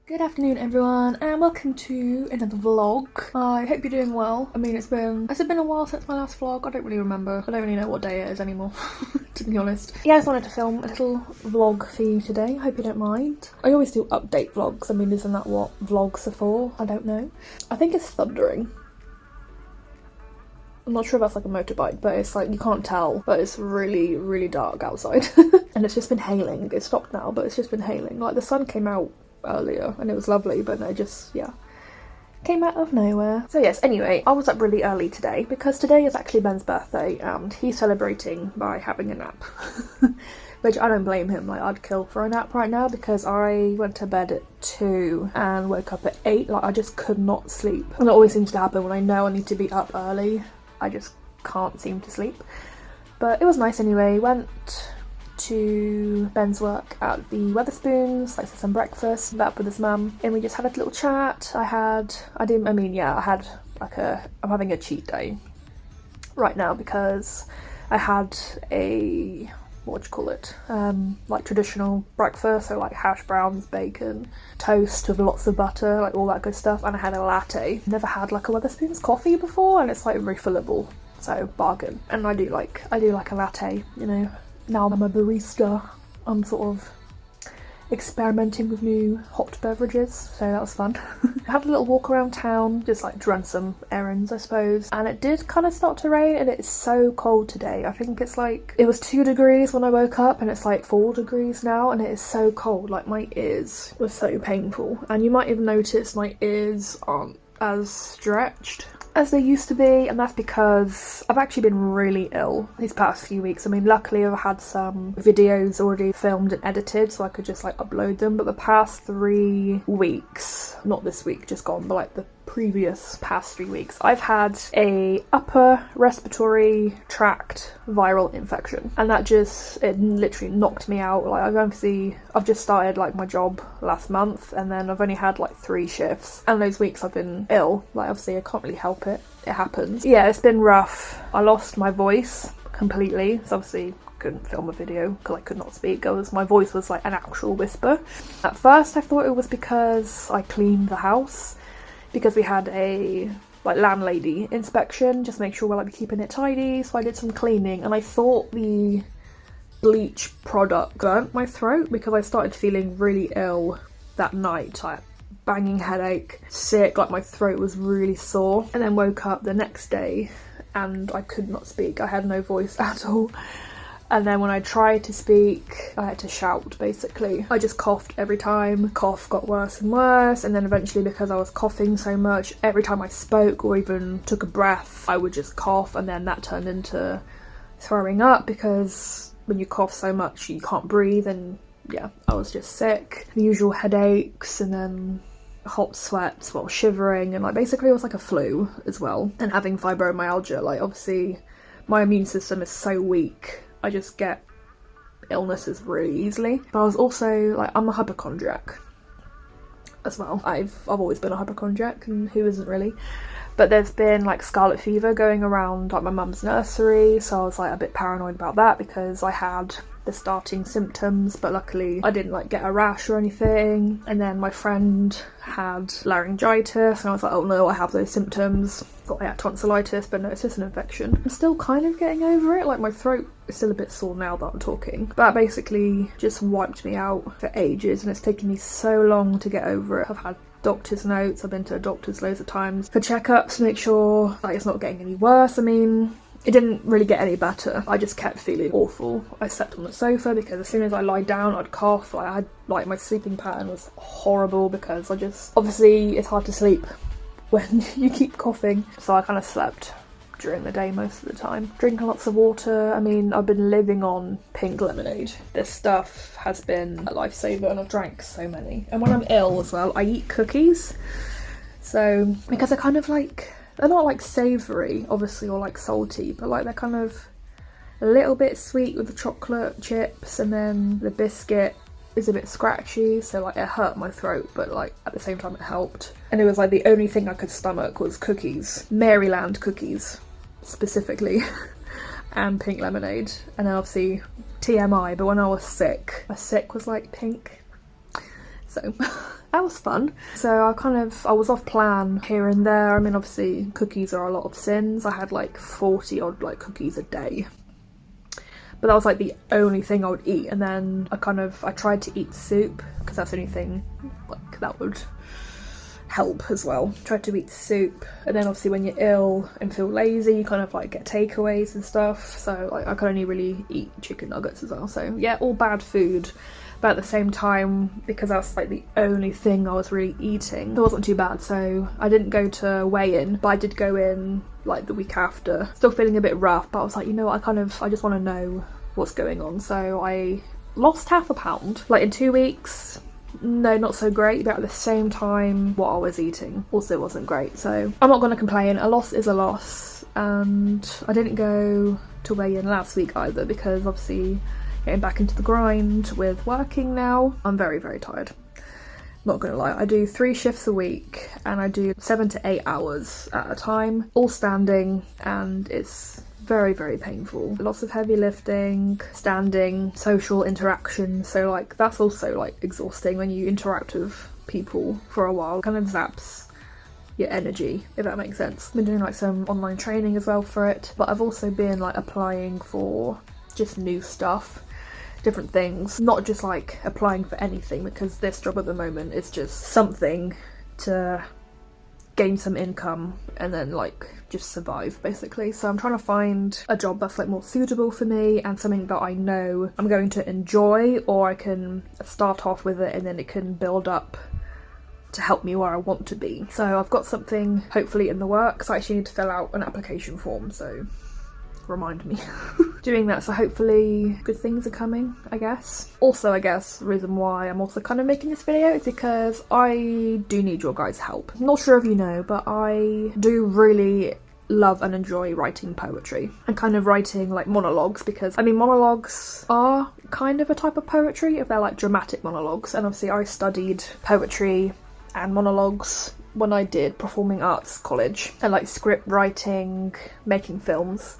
Good afternoon everyone and welcome to another vlog. I hope you're doing well. I mean has it been a while since my last vlog? I don't really remember. I don't really know what day it is anymore to be honest. Yeah, I just wanted to film a little vlog for you today. I hope you don't mind. I always do update vlogs. I mean, isn't that what vlogs are for? I don't know. I think it's thundering. I'm not sure if that's like a motorbike, but it's like, you can't tell, but it's really dark outside. And it's just been hailing. It's stopped now, but it's just been hailing. Like the sun came out earlier and it was lovely, but no, just, yeah, came out of nowhere. So yes, anyway, I was up really early today because today is actually Ben's birthday and he's celebrating by having a nap. Which I don't blame him. Like, I'd kill for a nap right now because I went to bed at 2 and woke up at 8. Like, I just could not sleep. And it always seems to happen when I know I need to be up early. I just can't seem to sleep. But it was nice anyway. Went to Ben's work at the Wetherspoons, like for some breakfast, met up with his mum, and we just had a little chat. I'm having a cheat day right now because I had a, like traditional breakfast, so like hash browns, bacon, toast with lots of butter, like all that good stuff, and I had a latte. Never had like a Wetherspoons coffee before, and it's like refillable, so bargain. And I do like a latte, you know. Now I'm a barista, I'm sort of experimenting with new hot beverages, so that was fun. I had a little walk around town, just like to run some errands I suppose, and it did kind of start to rain and it's so cold today. I think it's like, it was 2 degrees when I woke up and it's like 4 degrees now, and it is so cold. Like my ears were so painful, and you might even notice my ears aren't as stretched as they used to be, and that's because I've actually been really ill these past few weeks. I mean, luckily I've had some videos already filmed and edited so I could just like upload them, but the past 3 weeks, not this week just gone, but like the previous past 3 weeks, I've had a upper respiratory tract viral infection, and that just, it literally knocked me out. Like I've just started like my job last month, and then I've only had like 3 shifts, and those weeks I've been ill. Like obviously I can't really help it happens. Yeah, it's been rough. I lost my voice completely, so obviously couldn't film a video because I could not speak. My voice was like an actual whisper. At first I thought it was because I cleaned the house, because we had a like landlady inspection, just make sure we're like keeping it tidy, so I did some cleaning, and I thought the bleach product burnt my throat because I started feeling really ill that night. I had banging headache, sick, like my throat was really sore, and then woke up the next day and I could not speak. I had no voice at all. And then when I tried to speak, I had to shout, basically. I just coughed every time. Cough got worse and worse, and then eventually, because I was coughing so much, every time I spoke or even took a breath, I would just cough, and then that turned into throwing up, because when you cough so much you can't breathe, and yeah, I was just sick. The usual headaches, and then hot sweats, well, shivering, and like basically it was like a flu as well. And having fibromyalgia, like obviously my immune system is so weak, I just get illnesses really easily. But I was also like, I'm a hypochondriac as well. I've always been a hypochondriac, and who isn't really? But there's been like scarlet fever going around like my mum's nursery, so I was like a bit paranoid about that because I had the starting symptoms, but luckily I didn't like get a rash or anything. And then my friend had laryngitis, and I was like, oh no, I have those symptoms. Thought I had tonsillitis, but no, it's just an infection. I'm still kind of getting over it. Like my throat is still a bit sore now that I'm talking. But that basically just wiped me out for ages, and it's taken me so long to get over it. I've had doctor's notes, I've been to a doctor's loads of times for checkups to make sure like it's not getting any worse. I mean, it didn't really get any better. I just kept feeling awful. I slept on the sofa because as soon as I lie down I'd cough. I had like, my sleeping pattern was horrible because I just, obviously it's hard to sleep when you keep coughing, so I kind of slept during the day most of the time. Drinking lots of water. I mean, I've been living on pink lemonade. This stuff has been a lifesaver, and I've drank so many. And when I'm ill as well, I eat cookies. So, because they're kind of like, they're not like savoury, obviously, or like salty, but like they're kind of a little bit sweet with the chocolate chips, and then the biscuit is a bit scratchy, so like it hurt my throat, but like at the same time it helped. And it was like the only thing I could stomach was cookies. Maryland cookies, specifically, and pink lemonade. And then obviously TMI, but when I was sick, my sick was like pink. So that was fun. So I was off plan here and there. I mean, obviously cookies are a lot of sins. I had like 40 odd like cookies a day. But that was like the only thing I would eat, and then I tried to eat soup because that's the only thing like that would help as well. Tried to eat soup, and then obviously when you're ill and feel lazy, you kind of like get takeaways and stuff. So like, I could only really eat chicken nuggets as well. So yeah, all bad food. But at the same time, because that's like the only thing I was really eating, it wasn't too bad. So I didn't go to weigh-in, but I did go in like the week after. Still feeling a bit rough, but I was like, you know what, I just want to know what's going on. So I lost half a pound, like in 2 weeks. No, not so great, but at the same time, what I was eating also wasn't great. So I'm not going to complain. A loss is a loss. And I didn't go to weigh-in last week either, because obviously getting back into the grind with working now, I'm very, very tired. Not gonna lie, I do 3 shifts a week and I do 7 to 8 hours at a time, all standing, and it's very, very painful. Lots of heavy lifting, standing, social interaction, so like that's also like exhausting when you interact with people for a while. It kind of zaps your energy, if that makes sense. I've been doing like some online training as well for it, but I've also been like applying for just new stuff, different things, not just like applying for anything, because this job at the moment is just something to gain some income and then like just survive basically. So I'm trying to find a job that's like more suitable for me and something that I know I'm going to enjoy, or I can start off with it and then it can build up to help me where I want to be. So I've got something hopefully in the works. I actually need to fill out an application form, so remind me. Doing that, so hopefully good things are coming, I guess. Also, I guess the reason why I'm also kind of making this video is because I do need your guys' help. I'm not sure if you know, but I do really love and enjoy writing poetry and kind of writing like monologues, because I mean monologues are kind of a type of poetry if they're like dramatic monologues, and obviously I studied poetry and monologues when I did performing arts college, and like script writing, making films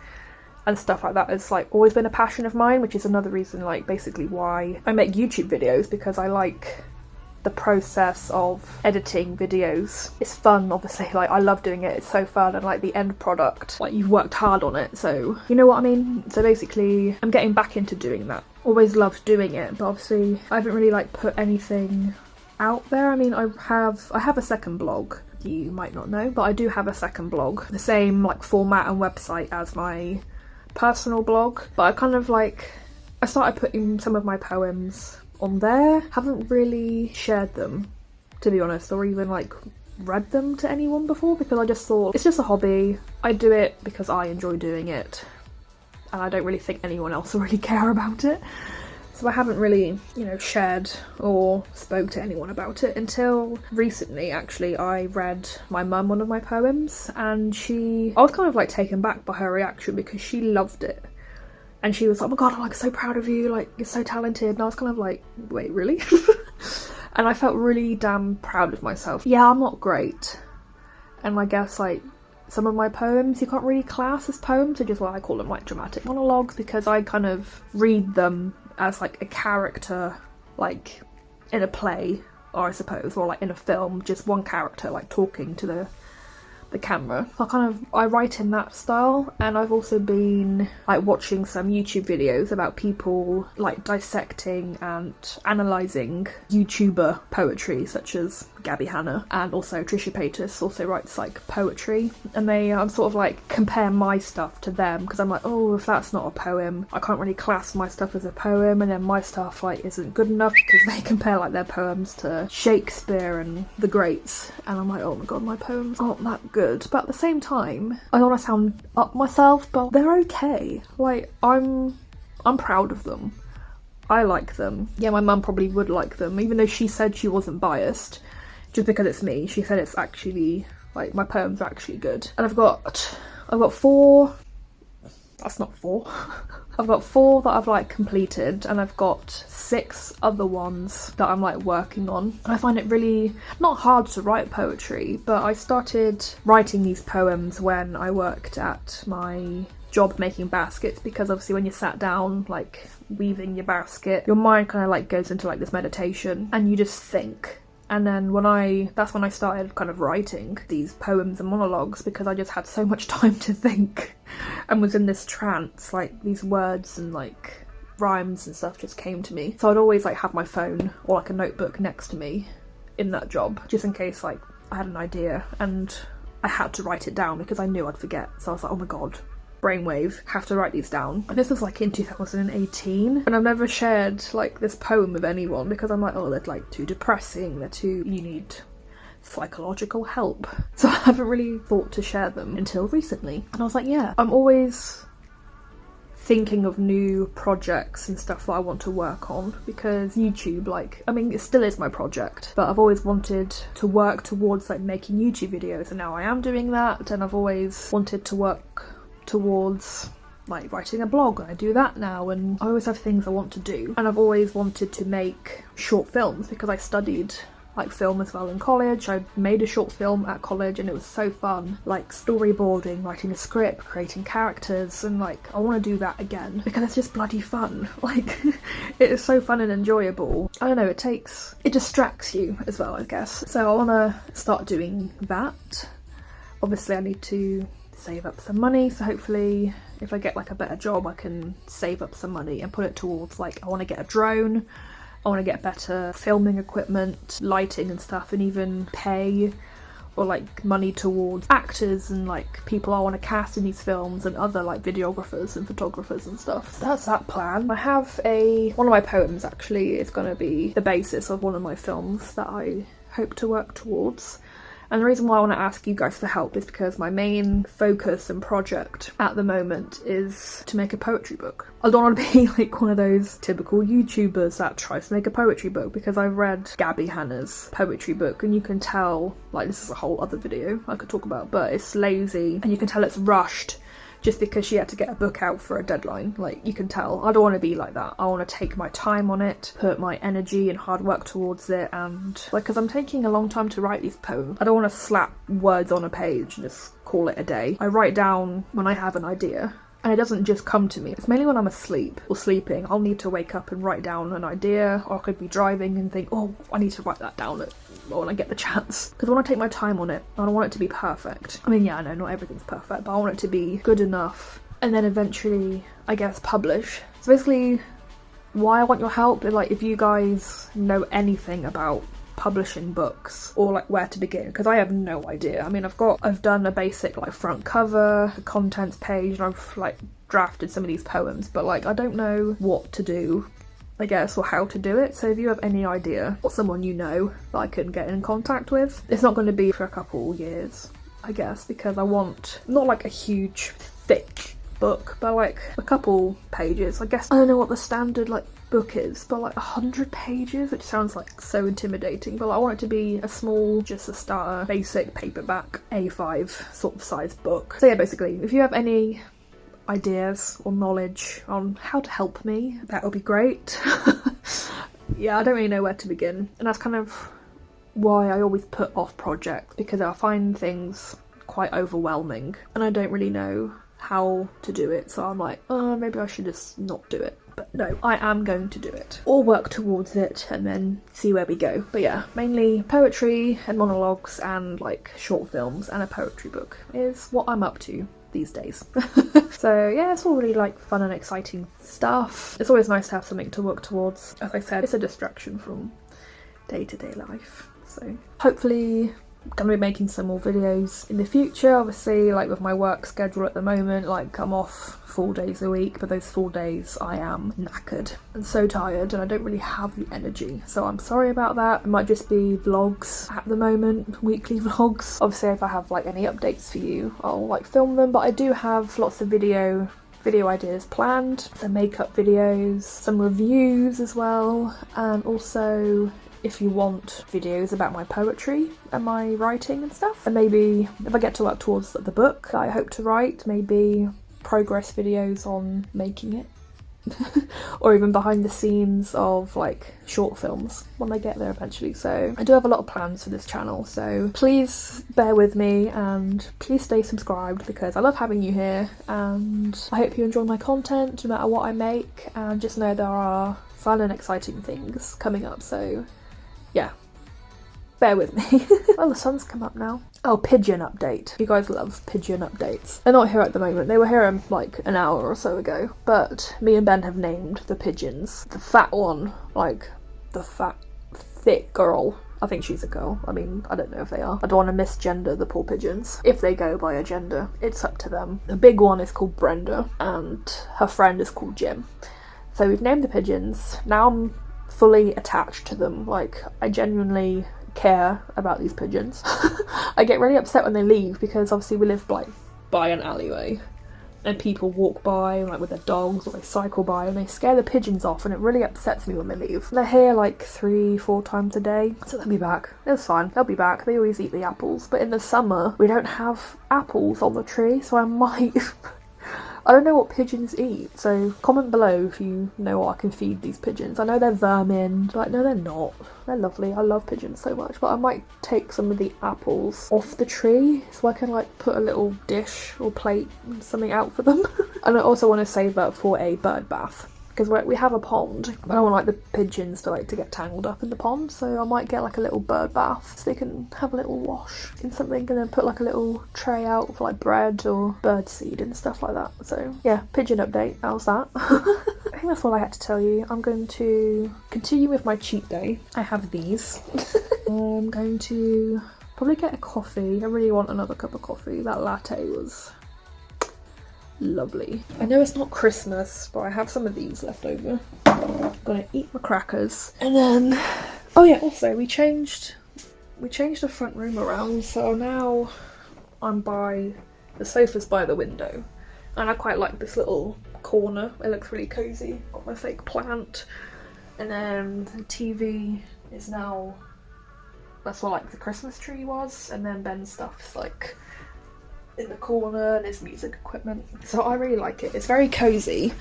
and stuff like that has like always been a passion of mine, which is another reason like basically why I make YouTube videos, because I like the process of editing videos. It's fun, obviously, like I love doing it, it's so fun, and like the end product, like you've worked hard on it, so you know what I mean. So basically I'm getting back into doing that. Always loved doing it, but obviously I haven't really like put anything out there. I mean, I have a second blog. You might not know, but I do have a second blog, the same like format and website as my personal blog, but I kind of like, I started putting some of my poems on there. Haven't really shared them, to be honest, or even like read them to anyone before, because I just thought it's just a hobby. I do it because I enjoy doing it, and I don't really think anyone else will really care about it. So I haven't really, you know, shared or spoke to anyone about it until recently. Actually, I read my mum one of my poems, and I was kind of like taken back by her reaction, because she loved it. And she was like, oh my god, I'm like so proud of you, like you're so talented. And I was kind of like, wait, really? And I felt really damn proud of myself. Yeah, I'm not great. And I guess like some of my poems you can't really class as poems, which is why I call them like dramatic monologues, because I kind of read them as like a character, like in a play, or I suppose, or like in a film, just one character like talking to the camera. I write in that style, and I've also been like watching some YouTube videos about people like dissecting and analysing YouTuber poetry, such as Gabby Hanna, and also Trisha Paytas also writes like poetry, and I'm sort of like compare my stuff to them, because I'm like, oh, if that's not a poem, I can't really class my stuff as a poem, and then my stuff like isn't good enough because they compare like their poems to Shakespeare and the greats, and I'm like, oh my god, my poems aren't that good. But at the same time, I don't want to sound up myself, but they're okay. Like I'm proud of them. I like them. Yeah, my mum probably would like them, even though she said she wasn't biased. Just because it's me, she said it's actually like my poems are actually good. And I've got 4. That's not 4. I've got 4 that I've like completed, and I've got 6 other ones that I'm like working on. And I find it really not hard to write poetry, but I started writing these poems when I worked at my job making baskets, because obviously when you sat down like weaving your basket, your mind kind of like goes into like this meditation and you just think. And then that's when I started kind of writing these poems and monologues, because I just had so much time to think and was in this trance, like these words and like rhymes and stuff just came to me. So I'd always like have my phone or like a notebook next to me in that job, just in case like I had an idea and I had to write it down because I knew I'd forget. So I was like, oh my god, brainwave, have to write these down. And this was like in 2018, and I've never shared like this poem with anyone because I'm like, oh, they're like too depressing, you need psychological help. So I haven't really thought to share them until recently. And I was like, yeah, I'm always thinking of new projects and stuff that I want to work on, because YouTube, like, I mean, it still is my project, but I've always wanted to work towards like making YouTube videos, and now I am doing that. And I've always wanted to work towards like writing a blog, and I do that now, and I always have things I want to do. And I've always wanted to make short films because I studied like film as well in college. I made a short film at college and it was so fun, like storyboarding, writing a script, creating characters, and like I want to do that again because it's just bloody fun. Like it is so fun and enjoyable. I don't know, it distracts you as well, I guess. So I want to start doing that. Obviously I need to save up some money, so hopefully if I get like a better job I can save up some money and put it towards like, I want to get a drone, I want to get better filming equipment, lighting and stuff, and even pay or like money towards actors and like people I want to cast in these films and other like videographers and photographers and stuff. So that's that plan. I have one of my poems actually is going to be the basis of one of my films that I hope to work towards. And the reason why I want to ask you guys for help is because my main focus and project at the moment is to make a poetry book. I don't want to be like one of those typical YouTubers that tries to make a poetry book, because I've read Gabby Hanna's poetry book and you can tell, like, this is a whole other video I could talk about, but it's lazy and you can tell it's rushed just because she had to get a book out for a deadline. Like, you can tell. I don't want to be like that. I want to take my time on it, put my energy and hard work towards it, and like, because I'm taking a long time to write these poems, I don't want to slap words on a page and just call it a day. I write down when I have an idea, and it doesn't just come to me. It's mainly when I'm asleep or sleeping. I'll need to wake up and write down an idea, or I could be driving and think, oh, I need to write that down when I get the chance, because I want to take my time on it. I don't want it to be perfect. I mean, yeah, I know not everything's perfect, but I want it to be good enough, and then eventually, I guess, publish. So basically, why I want your help is like, if you guys know anything about publishing books or like where to begin, because I have no idea. I mean, I've done a basic like front cover, a contents page, and I've like drafted some of these poems, but like I don't know what to do, I guess, or how to do it. So if you have any idea, or someone you know that I can get in contact with, it's not going to be for a couple years, I guess, because I want not like a huge thick book, but like a couple pages. I guess I don't know what the standard like book is, but like 100 pages, which sounds like so intimidating, but I want it to be a small, just a starter, basic paperback A5 sort of size book. So yeah, basically, if you have any ideas or knowledge on how to help me, that would be great. Yeah, I don't really know where to begin, and that's kind of why I always put off projects, because I find things quite overwhelming and I don't really know how to do it, so I'm like, oh, maybe I should just not do it. But no, I am going to do it, or work towards it and then see where we go. But yeah, mainly poetry and monologues and like short films and a poetry book is what I'm up to these days. So yeah, it's all really like fun and exciting stuff. It's always nice to have something to work towards. As I said, it's a distraction from day-to-day life. So hopefully I'm gonna be making some more videos in the future. Obviously, like with my work schedule at the moment, like I'm off 4 days a week, but those 4 days I am knackered and so tired and I don't really have the energy. So I'm sorry about that. It might just be vlogs at the moment, weekly vlogs. Obviously, if I have like any updates for you, I'll like film them, but I do have lots of video ideas planned, some makeup videos, some reviews as well, and also if you want videos about my poetry and my writing and stuff, and maybe if I get to work towards the book that I hope to write, maybe progress videos on making it or even behind the scenes of like short films when I get there eventually. So I do have a lot of plans for this channel, so please bear with me and please stay subscribed because I love having you here, and I hope you enjoy my content no matter what I make, and just know there are fun and exciting things coming up, so yeah, bear with me. Well, the sun's come up now. Oh, pigeon update. You guys love pigeon updates. They're not here at the moment. They were here like an hour or so ago, but me and Ben have named the pigeons. The fat one, like the fat, thick girl. I think she's a girl. I mean, I don't know if they are. I don't want to misgender the poor pigeons. If they go by a gender, it's up to them. The big one is called Brenda, and her friend is called Jim. So we've named the pigeons. Now I'm fully attached to them. Like, I genuinely care about these pigeons. I get really upset when they leave because obviously we live like by an alleyway and people walk by like with their dogs, or they cycle by and they scare the pigeons off, and it really upsets me when they leave. They're here like 3-4 times a day, so they'll be back. It's fine, they'll be back. They always eat the apples, but in the summer we don't have apples on the tree, so I might I don't know what pigeons eat, so comment below if you know what I can feed these pigeons. I know they're vermin, but no, they're not. They're lovely. I love pigeons so much, but I might take some of the apples off the tree so I can like put a little dish or plate and something out for them. And I also want to save up for a bird bath, because we have a pond, but I don't want like the pigeons to get tangled up in the pond, so I might get like a little bird bath so they can have a little wash in something, and then put like a little tray out for like bread or bird seed and stuff like that. So yeah, pigeon update, how's that? I think that's all I had to tell you. I'm going to continue with my cheat day. I have these. I'm going to probably get a coffee. I really want another cup of coffee. That latte was lovely. I know it's not Christmas, but I have some of these left over. I'm gonna eat my crackers, and then oh yeah, also we changed the front room around, so now I'm by the sofa's by the window, and I quite like this little corner. It looks really cozy. Got my fake plant, and then the TV is now, that's what like the Christmas tree was, and then Ben's stuff's like in the corner and his music equipment. So I really like it. It's very cozy,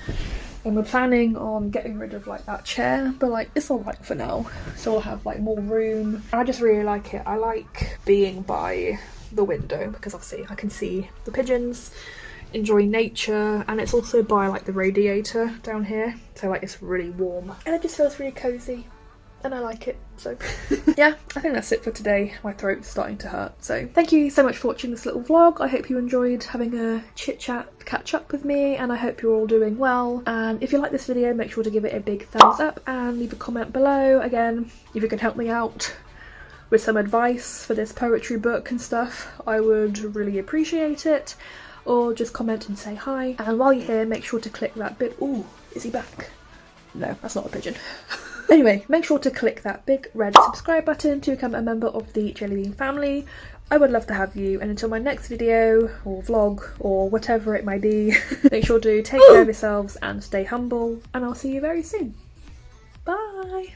and we're planning on getting rid of like that chair, but like it's alright for now. So we'll have like more room. I just really like it. I like being by the window because obviously I can see the pigeons, enjoy nature, and it's also by like the radiator down here, so like it's really warm and it just feels really cozy. And I like it, so yeah, I think that's it for today. My throat's starting to hurt, so thank you so much for watching this little vlog. I hope you enjoyed having a chit chat catch up with me, and I hope you're all doing well. And if you like this video, make sure to give it a big thumbs up and leave a comment below. Again, if you can help me out with some advice for this poetry book and stuff, I would really appreciate it. Or just comment and say hi. And while you're here, make sure to click that bit. Ooh, is he back? No, that's not a pigeon. Anyway, make sure to click that big red subscribe button to become a member of the Jellibean family. I would love to have you, and until my next video or vlog or whatever it might be, make sure to take care of yourselves and stay humble, and I'll see you very soon. Bye!